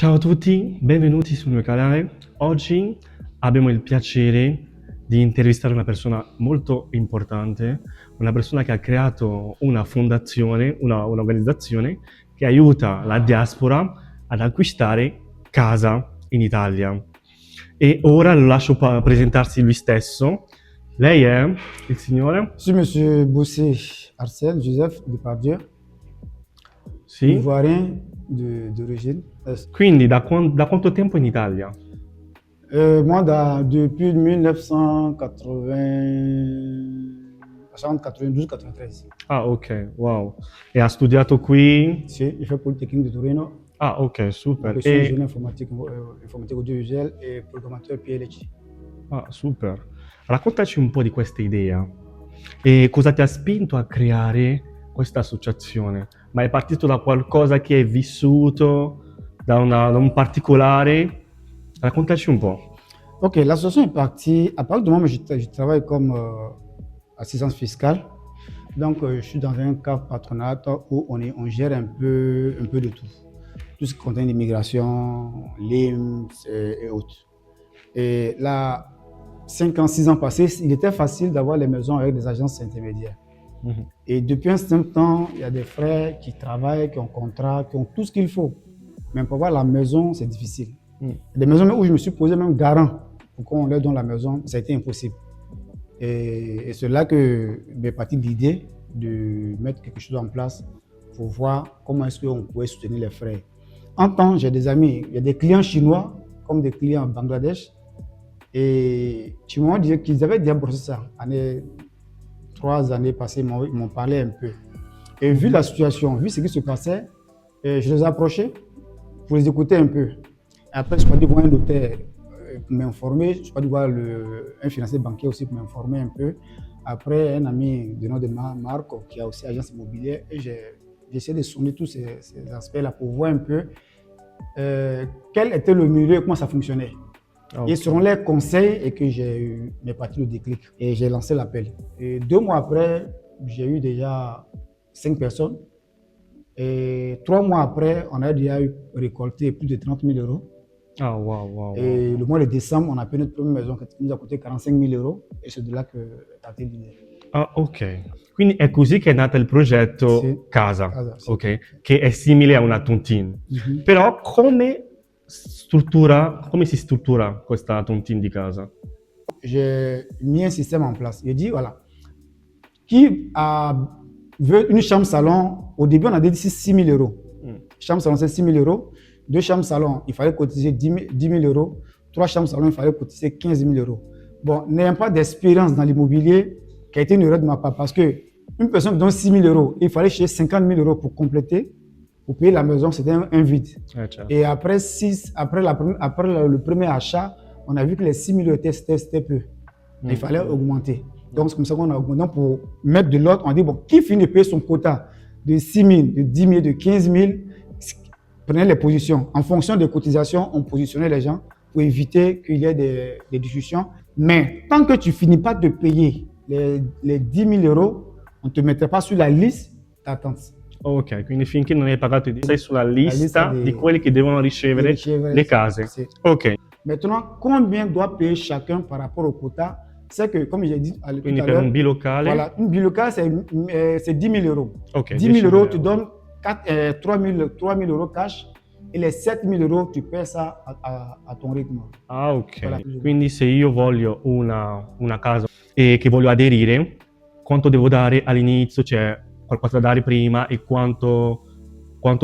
Ciao a tutti, benvenuti sul mio canale. Oggi abbiamo il piacere di intervistare una persona molto importante, una persona che ha creato una fondazione, un'organizzazione che aiuta la diaspora ad acquistare casa in Italia. E ora lo lascio presentarsi lui stesso. Lei è il signore? Je suis Monsieur Bossé Arsène Joseph Depardieu, Sì. ivoirien d'origine. Quindi da quanto tempo in Italia? Moi, depuis 1992-93. Ah, ok, wow. E ha studiato qui? J'ai fait Polytechnique de Torino. Ah, ok, super. Donc, je suis ingénieur informatique, informatique audiovisuelle et programmateur PLC. Ah, super. Raccontaci un po' di questa idea e cosa ti ha spinto a creare questa associazione. Ma è partito da qualcosa che hai vissuto, da un particolare? Raccontaci un po'. Ok, l'association est partie. À partir du moment où je travaille comme assistance fiscale, donc je suis dans un cadre patronat où on gère un peu de tout. Tout ce qui contient l'immigration, l'IMS et autres. Et là, 5 ans, 6 ans passés, il était facile d'avoir les maisons avec des agences intermédiaires. Et depuis un certain temps, il y a des frères qui travaillent, qui ont contrat, qui ont tout ce qu'il faut. Mais pour avoir la maison, c'est difficile. Des maisons où je me suis posé même garant pour qu'on leur donne la maison, ça a été impossible. Et c'est là que m'est partie l'idée de mettre quelque chose en place pour voir comment est-ce qu'on pouvait soutenir les frères. En temps, j'ai des amis, il y a des clients chinois comme des clients en Bangladesh. Et tu m'as dit qu'ils avaient déjà brossé ça. 3 années passées, ils m'ont parlé un peu. Et vu la situation, vu ce qui se passait, je les ai approchés pour les écouter un peu. Après, je suis parti voir un notaire pour m'informer. Je suis parti voir un financier banquier aussi pour m'informer un peu. Après, un ami de nom de Marco, qui a aussi agence immobilière, et j'ai essayé de sonder tous ces aspects-là pour voir un peu quel était le milieu et comment ça fonctionnait. Okay. Et selon les conseils, et que j'ai eu mes parties de déclic. Et j'ai lancé l'appel. Et 2 mois après, j'ai eu déjà 5 personnes. Et 3 mois après, on a déjà récolté plus de 30 000 euros. Ah, wow. Et le mois de décembre, on a payé notre première maison qui nous a coûté 45 000 euros. Et c'est de là que è parti l'idea. Ah, ok. Quindi è così che è nato il progetto Sì. Casa, Sì. ok? Che è simile a una tontine. Però come si struttura questa tontine di casa? J'ai mis un système en place. J'ai dit, voilà, qui veut une chambre salon, au début, on a dit 6 000 euros. Chambre salon, c'est 6 000 euros. 2 chambres salon, il fallait cotiser 10 000 euros. 3 chambres salon, il fallait cotiser 15 000 euros. Bon, n'ayant pas d'expérience dans l'immobilier, qui a été une erreur de ma part, parce qu'une personne qui donne 6 000 euros, il fallait chercher 50 000 euros pour compléter, pour payer la maison, c'était un vide. Et après, le premier achat, on a vu que les 6 000 euros c'était peu. Il fallait augmenter. Donc, c'est comme ça qu'on a augmenté. Donc, pour mettre de l'ordre, on dit, bon, qui finit de payer son quota de 6 000, de 10 000, de 15 000, prenez les positions. En fonction des cotisations, on positionnait les gens pour éviter qu'il y ait des discussions. Mais tant que tu ne finis pas de payer les 10 000 euros, on ne te mettra pas sur la liste d'attente. Ok, quindi finché non hai pagato sei sulla lista di quelli che devono ricevere le case. Sì. Ok. Maintenant, combien doit payer chacun par rapport au quota? C'est que, comme j'ai dit tout à l'heure, Quindi per un bilocale? Voilà, un bilocale, c'est 10 000 euros. Okay, 10 000 euros, tu donnes 3 000 euros cash e les 7 000 euros, tu paies ça a ton rythme. Ah, ok. Voilà. Quindi se io voglio una casa e che voglio aderire, quanto devo dare all'inizio? C'è qualcosa da dare prima e quanto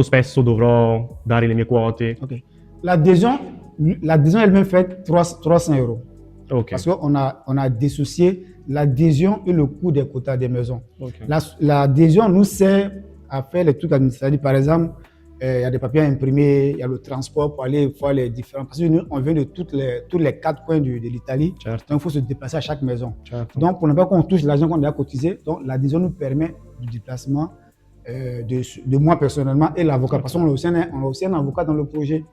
spesso dovrò dare le mie quote? Ok. L'adhésion elle-même fait 300 euros. Okay. Parce qu'on a dissocié l'adhésion et le coût des quotas des maisons. Okay. L'adhésion nous sert à faire les trucs administratifs. Par exemple, il y a des papiers à imprimer, il y a le transport pour aller voir les différents. Parce que nous, on vient de tous les 4 coins de l'Italie. Certo. Donc, il faut se déplacer à chaque maison. Certo. Donc, pour ne pas qu'on touche l'argent qu'on a cotisé, donc l'adhésion nous permet du déplacement de moi personnellement et l'avocat. Parce qu'on a aussi un avocat dans le projet.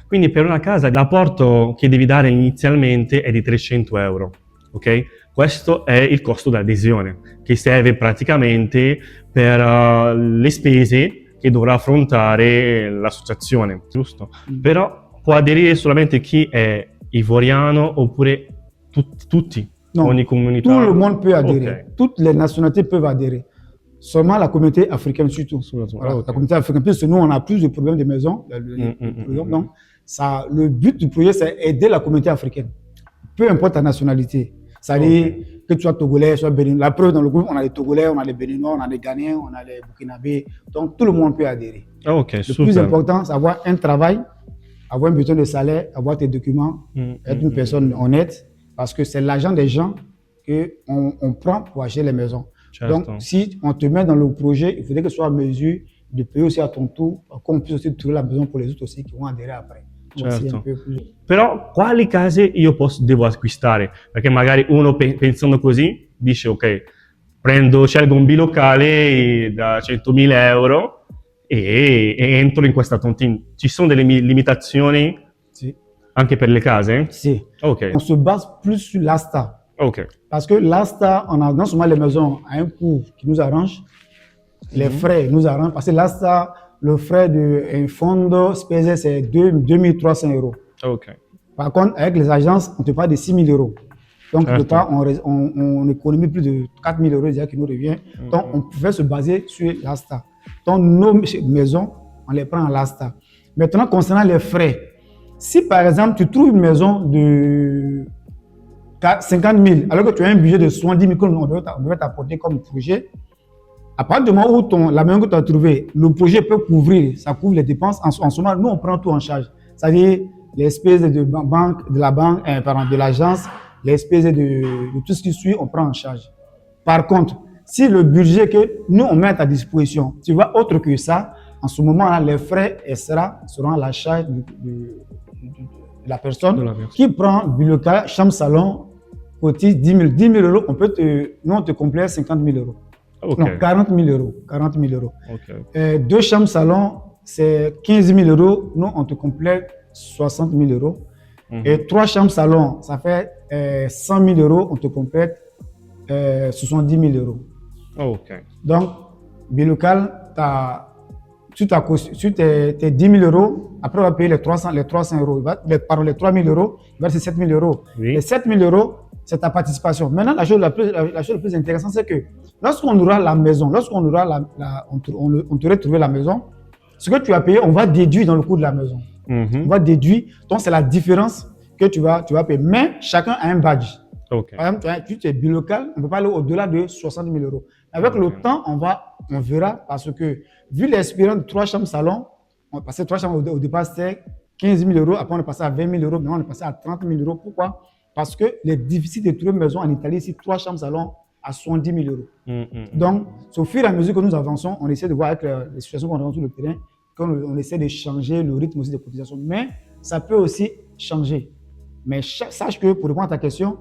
Quindi per una casa l'apporto che devi dare inizialmente è di 300 euro, ok? Questo è il costo dell'adesione, che serve praticamente per le spese che dovrà affrontare l'associazione, giusto? Però può aderire solamente chi è ivoriano oppure tutti? Non, Ogni comunità? tout le monde peut adhérer. Ok. Toutes les nationalités peuvent adhérer. Seulement la communauté africaine surtout. Voilà, Ok. la communauté africaine, puisque nous, on a plus de problèmes de maison. Donc, ça, le but du projet, c'est aider la communauté africaine. Peu importe ta nationalité. C'est-à-dire que tu sois togolais, soit béninois. La preuve, dans le groupe, on a les Togolais, on a les Béninois, on a les Ghanéens, on a les Burkinabés. Donc, tout le monde peut adhérer. Ok, Le super. plus important, c'est avoir un travail, avoir un bulletin de salaire, avoir tes documents, être une personne honnête, parce que c'est l'argent des gens qu'on prend pour acheter les maisons. Certo. Donc, si on te met dans le projet, il faudrait que tu sois en mesure de payer aussi à ton tour, qu'on puisse aussi trouver la maison pour les autres aussi qui vont adhérer après. Donc, c'est Certo. un peu plus... Però quali case io devo acquistare? Perché magari uno pensando così dice ok, scelgo un bilocale da 100.000 euro e entro in questa tontine. Ci sono delle limitazioni Si. anche per le case? Si. Ok, On se base plus sur l'ASTA. ok. Parce que l'ASTA, on a non seulement les maisons à un coût qui nous arrange, les frais nous arrangent. Parce que l'ASTA, le frais d'un fonds spécial, c'est 2300 euros. Ok. Par contre, avec les agences, on te parle de 6 000 euros. Donc, quelque part, on économise plus de 4 000 euros déjà qui nous revient. Donc, on pouvait se baser sur l'ASTA. Donc, nos maisons, on les prend en l'ASTA. Maintenant, concernant les frais, si par exemple, tu trouves une maison de 50 000, alors que tu as un budget de 70 000 qu'on devait t'apporter comme projet, à partir du moment où la maison que tu as trouvée, le projet peut couvrir, ça couvre les dépenses. En ce moment, nous, on prend tout en charge. C'est-à-dire les espèces de l'agence, les espèces de tout ce qui suit, on prend en charge. Par contre, si le budget que nous, on met à ta disposition, tu vois autre que ça, en ce moment-là, les frais seront à la charge de la personne qui prend du local, chambre, salon, cotise 10 000. 10 000 euros, nous, on te complète 50 000 euros. Ok. Non, 40 000 euros. 40 000 euros. Ok. 2 chambres, salon, c'est 15 000 euros. Nous, on te complète 60 000 euros. Et 3 chambres, salon, ça fait 100 000 euros. On te complète 70 000 euros. Ok. Donc, bilocal, sur tes 10 000 euros, après, on va payer les 300 euros. Pardon, les 3 000 euros, il va rester 7 000 euros. Oui. Les 7 000 euros, c'est ta participation. Maintenant, la chose la plus intéressante, c'est que lorsqu'on aura la maison, lorsqu'on aura on t'aurait trouvé la maison, ce que tu as payé, on va déduire dans le coût de la maison. On va déduire. Donc, c'est la différence que tu vas payer. Mais chacun a un badge. Ok. Par exemple, tu es bilocal, on ne peut pas aller au-delà de 60 000 euros. Avec le temps, on verra parce que, vu l'expérience de 3 chambres salon, on est passé 3 chambres au départ, c'était 15 000 euros. Après, on est passé à 20 000 euros. Maintenant, on est passé à 30 000 euros. Pourquoi? Parce que les difficiles de trouver une maison en Italie, c'est 3 chambres salon à 70 000 euros. Donc, au fur et à mesure que nous avançons, on essaie de voir avec les situations qu'on rencontre sur le terrain, qu'on essaie de changer le rythme aussi des cotisations. Mais ça peut aussi changer. Mais sache que, pour répondre à ta question,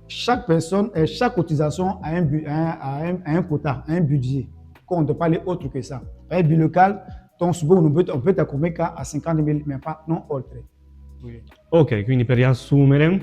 chaque personne et chaque cotisation a un quota, un budget. On ne peut pas aller autre que ça. Avec bilocal, on peut t'accompagner à 50 000, mais pas non oltre. Oui. Ok, quindi per riassumere,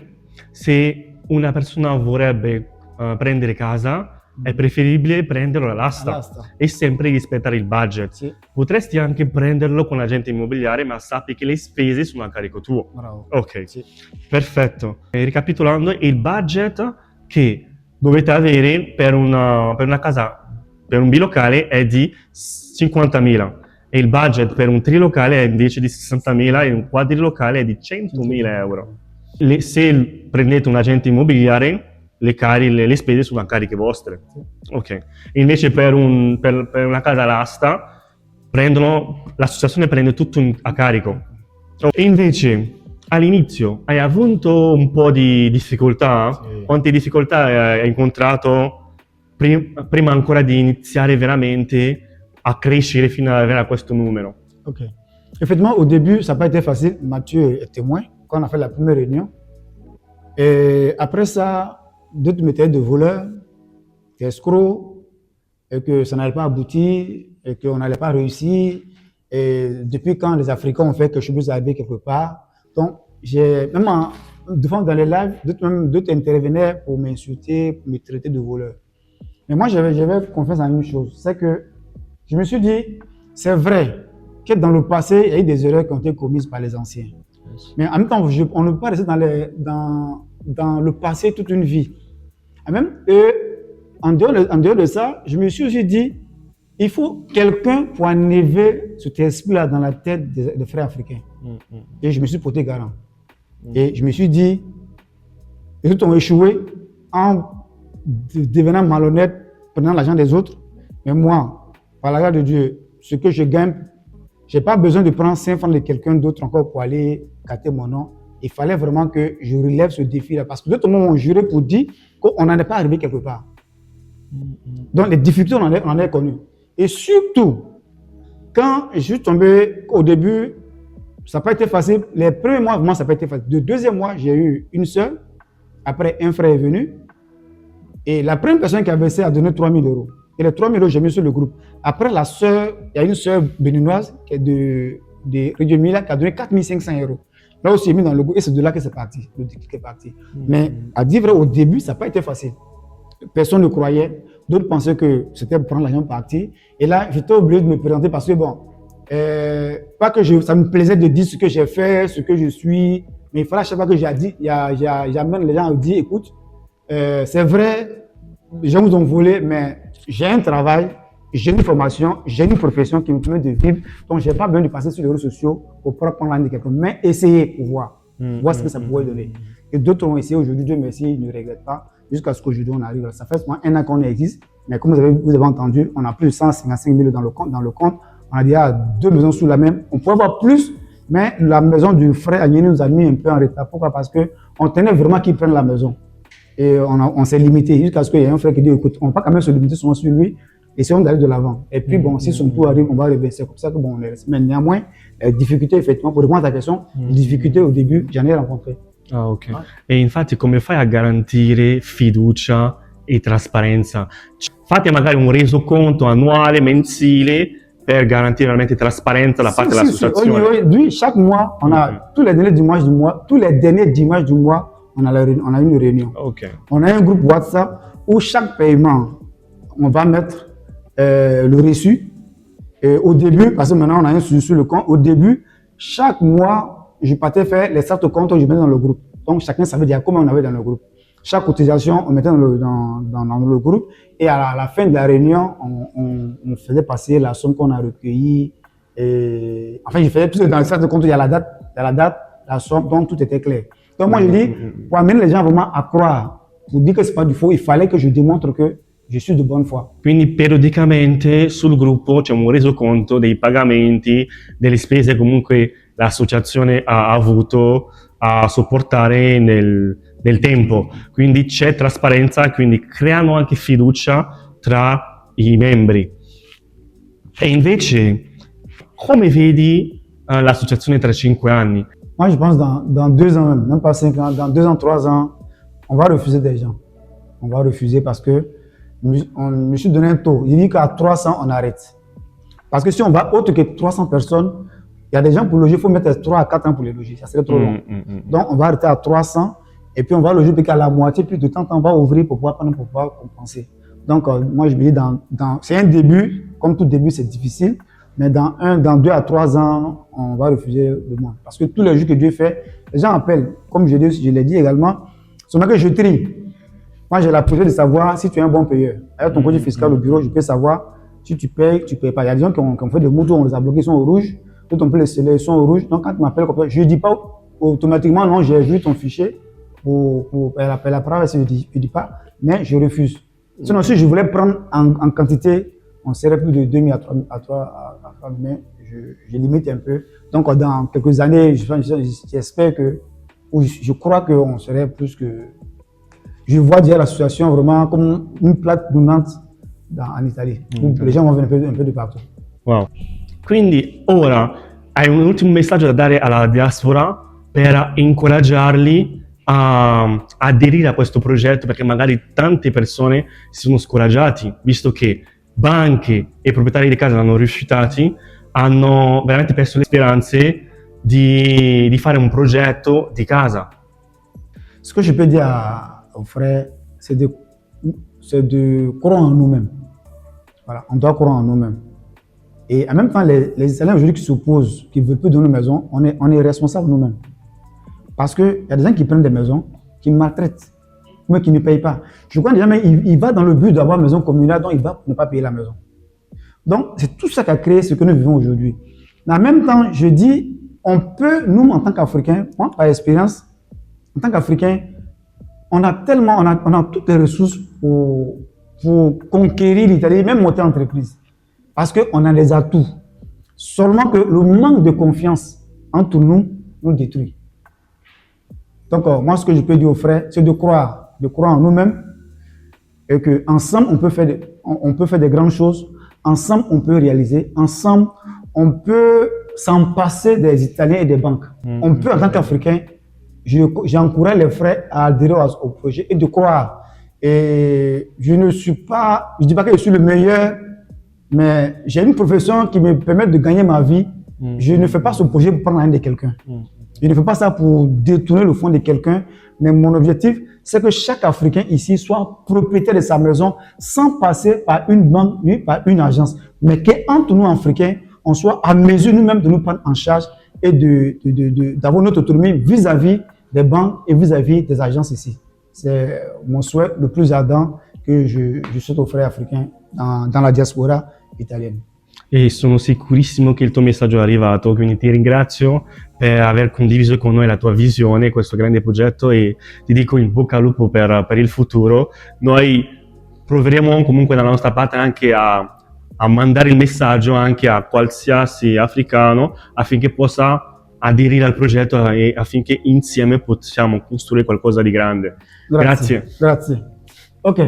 se una persona vorrebbe prendere casa, è preferibile prenderlo all'asta e sempre rispettare il budget. Sì. Potresti anche prenderlo con l'agente immobiliare, ma sappi che le spese sono a carico tuo. Bravo. Ok, Sì. perfetto. E ricapitolando, il budget che dovete avere per una casa, per un bilocale è di 50.000 e il budget per un trilocale è invece di 60.000 e un quadrilocale è di 100.000 euro. Se prendete un agente immobiliare, le spese sono a cariche vostre. Ok. Invece per una casa all'asta, l'associazione prende tutto a carico. E invece all'inizio hai avuto un po' di difficoltà? Sì. Quante difficoltà hai incontrato prima ancora di iniziare veramente a crescere fino ad arrivare a questo numero? Ok. Effectivement, au début, ça n'a pas été facile. Mathieu est témoin quand on a fait la première réunion. Et après ça, d'autres méthodes de voleurs, d'escrocs, et que ça n'allait pas aboutir, et qu'on n'allait pas réussir. Et depuis quand les Africains ont fait que je me arrivé quelque part. Donc, même dans les lives, d'autres intervenaient pour m'insulter, pour me traiter de voleur. Mais moi, j'avais confiance en une chose, c'est que je me suis dit, c'est vrai que dans le passé, il y a eu des erreurs qui ont été commises par les anciens. Mais en même temps, on ne peut pas rester dans le passé toute une vie. Et même, en dehors de ça, je me suis aussi dit, il faut quelqu'un pour enlever cet esprit-là dans la tête des frères africains. Et je me suis porté garant. Et je me suis dit, les autres ont échoué en devenant malhonnêtes, prenant l'argent des autres. Mais moi, par la grâce de Dieu, ce que je gagne, je n'ai pas besoin de prendre 5 francs de quelqu'un d'autre encore pour aller gâter mon nom. Il fallait vraiment que je relève ce défi-là. Parce que d'autres m'ont juré pour dire qu'on n'en est pas arrivé quelque part. Donc les difficultés, on en est connu. Et surtout, quand je suis tombé au début, ça n'a pas été facile. Les premiers mois, vraiment, ça n'a pas été facile. Le deuxième mois, j'ai eu une seule. Après, un frère est venu. Et la première personne qui a versé a donné 3 000 €. Et les 3 000 €, j'ai mis sur le groupe. Après, la sœur, il y a une sœur béninoise qui est de Radio Mila qui a donné 4 500 €. Là aussi, j'ai mis dans le groupe. Et c'est de là que c'est parti. Le déclic est parti. Mais à dire vrai, au début, ça n'a pas été facile. Personne ne croyait. D'autres pensaient que c'était pour prendre l'argent partir. Et là, j'étais obligé de me présenter parce que, bon, pas que ça me plaisait de dire ce que j'ai fait, ce que je suis, mais il fallait à chaque fois que j'amène les gens à dire, écoute, c'est vrai, les gens vous ont volé, mais j'ai un travail, j'ai une formation, j'ai une profession qui me permet de vivre, donc je n'ai pas besoin de passer sur les réseaux sociaux pour prendre l'argent de quelqu'un, mais essayer pour voir ce que ça pourrait donner. Et d'autres ont essayé aujourd'hui, Dieu merci, ils ne regrettent pas, jusqu'à ce qu'aujourd'hui on arrive. Ça fait seulement 1 an qu'on existe, mais comme vous avez entendu, on a plus de 155 000 dans le compte. On a déjà 2 maisons sous la même. On pourrait avoir plus, mais la maison du frère Agnès nous a mis un peu en retard. Pourquoi? Parce qu'on tenait vraiment qu'ils prennent la maison. Et on s'est limité jusqu'à ce qu'il y ait un frère qui dit, écoute, on ne va pas quand même se limiter sur lui, essayons d'aller de l'avant. Et puis bon, si son tour arrive, on va arriver. C'est comme ça que bon, on est resté. Mais néanmoins, difficulté, effectivement, pour répondre à ta question, difficulté au début, j'en ai rencontré. Ah, ok. E infatti come fai a garantire fiducia e trasparenza? Fate magari un resoconto annuale, mensile, per garantire veramente trasparenza da parte dell'associazione. Oui, chaque mois, on a tous les derniers dimanches du mois, on a une réunion. Ok. On a un groupe WhatsApp où chaque paiement, on va mettre le reçu. Et au début, parce que maintenant on a un sur le compte, au début, chaque mois, je partais faire les sortes de comptes que je mettais dans le groupe. Donc chacun savait déjà combien on avait dans le groupe. Chaque cotisation, on mettait dans le groupe. Et à la fin de la réunion, on faisait passer la somme qu'on a recueillie. Et, enfin, je faisais tout dans le sortes de compte, il y a la date, la somme, donc tout était clair. Donc moi je dis, pour amener les gens vraiment à croire, pour dire que c'est pas du faux, il fallait que je démontre que je suis de bonne foi. Quindi periodicamente sul gruppo c'è un resoconto dei pagamenti, delle spese comunque l'associazione ha avuto a sopportare nel tempo. Quindi c'è trasparenza, quindi creano anche fiducia tra i membri. E invece, come vedi l'associazione tra 5 anni? Moi, je pense dans 2 ans même pas 5 ans, dans 2 ans, 3 ans, on va refuser des gens. On va refuser parce que on me suis donné un taux. Il dit qu'à 300, on arrête. Parce que si on va autre que 300 personnes, il y a des gens pour loger, il faut mettre 3 à 4 ans pour les loger. Ça serait trop long. Donc, on va arrêter à 300 et puis on va loger qu'à la moitié, puis de temps en temps, on va ouvrir pour pouvoir compenser. Donc, moi, je me dis, c'est un début. Comme tout début, c'est difficile. Mais dans 2 à 3 ans, on va refuser de moi. Parce que tous les jours que Dieu fait, les gens appellent. Comme je l'ai dit également, c'est que je trie. Moi, j'ai la possibilité de savoir si tu es un bon payeur. Avec ton code fiscal au bureau, je peux savoir si tu payes, tu ne payes pas. Il y a des gens qui ont fait des motos, on les a bloqués, ils sont au rouge. D'autres, on peut les sceller, ils sont au rouge. Donc, quand tu m'appelles, je ne dis pas automatiquement, non, j'ai vu ton fichier pour la preuve, je ne dis pas, mais je refuse. Sinon, si je voulais prendre en quantité, on serait plus de 2 000 à 3 000, mais je limite un peu. Donc, dans quelques années, j'espère que, ou je crois qu'on serait plus que. Je vois déjà l'association vraiment comme une plaque tournante en Italie, où les gens vont venir un peu de partout. Wow. Quindi ora hai un ultimo messaggio da dare alla diaspora per incoraggiarli a aderire a questo progetto, perché magari tante persone si sono scoraggiati, visto che banche e proprietari di casa non hanno rifiutati, hanno veramente perso le speranze di fare un progetto di casa. Ce que je peux dire aux frères, c'est de croire en nous-mêmes. Voilà, on doit croire en nous-mêmes. Et en même temps, les Italiens aujourd'hui qui s'opposent, qui ne veulent plus de nos maisons, on est responsables nous-mêmes. Parce qu'il y a des gens qui prennent des maisons, qui maltraitent, mais qui ne payent pas. Je crois déjà, mais il va dans le but d'avoir une maison communale, donc il va ne pas payer la maison. Donc, c'est tout ça qui a créé ce que nous vivons aujourd'hui. Mais en même temps, je dis, on peut, nous, en tant qu'Africains, moi, par expérience, en tant qu'Africains, on a tellement, on a toutes les ressources pour conquérir l'Italie, même monter entreprise. Parce qu'on a les atouts. Seulement que le manque de confiance entre nous détruit. Donc, moi, ce que je peux dire aux frères, c'est de croire en nous-mêmes et qu'ensemble, on peut faire des grandes choses. Ensemble, on peut réaliser. Ensemble, on peut s'en passer des Italiens et des banques. On peut, en tant qu'Africain, j'encourage les frères à adhérer au projet et de croire. Et je ne dis pas que je suis le meilleur, mais j'ai une profession qui me permet de gagner ma vie. Je ne fais pas ce projet pour prendre la haine de quelqu'un. Je ne fais pas ça pour détourner le fonds de quelqu'un, mais mon objectif, c'est que chaque Africain ici soit propriétaire de sa maison sans passer par une banque ni par une agence, mais qu'entre nous Africains, on soit à mesure nous-mêmes de nous prendre en charge et d'avoir notre autonomie vis-à-vis des banques et vis-à-vis des agences ici. C'est mon souhait le plus ardent que je souhaite aux frères africains dans la diaspora italienne. E sono sicurissimo che il tuo messaggio è arrivato, quindi ti ringrazio per aver condiviso con noi la tua visione, questo grande progetto, e ti dico in bocca al lupo per il futuro. Noi proveremo comunque dalla nostra parte anche a mandare il messaggio anche a qualsiasi africano affinché possa aderire al progetto e affinché insieme possiamo costruire qualcosa di grande. Grazie. Grazie. Ok.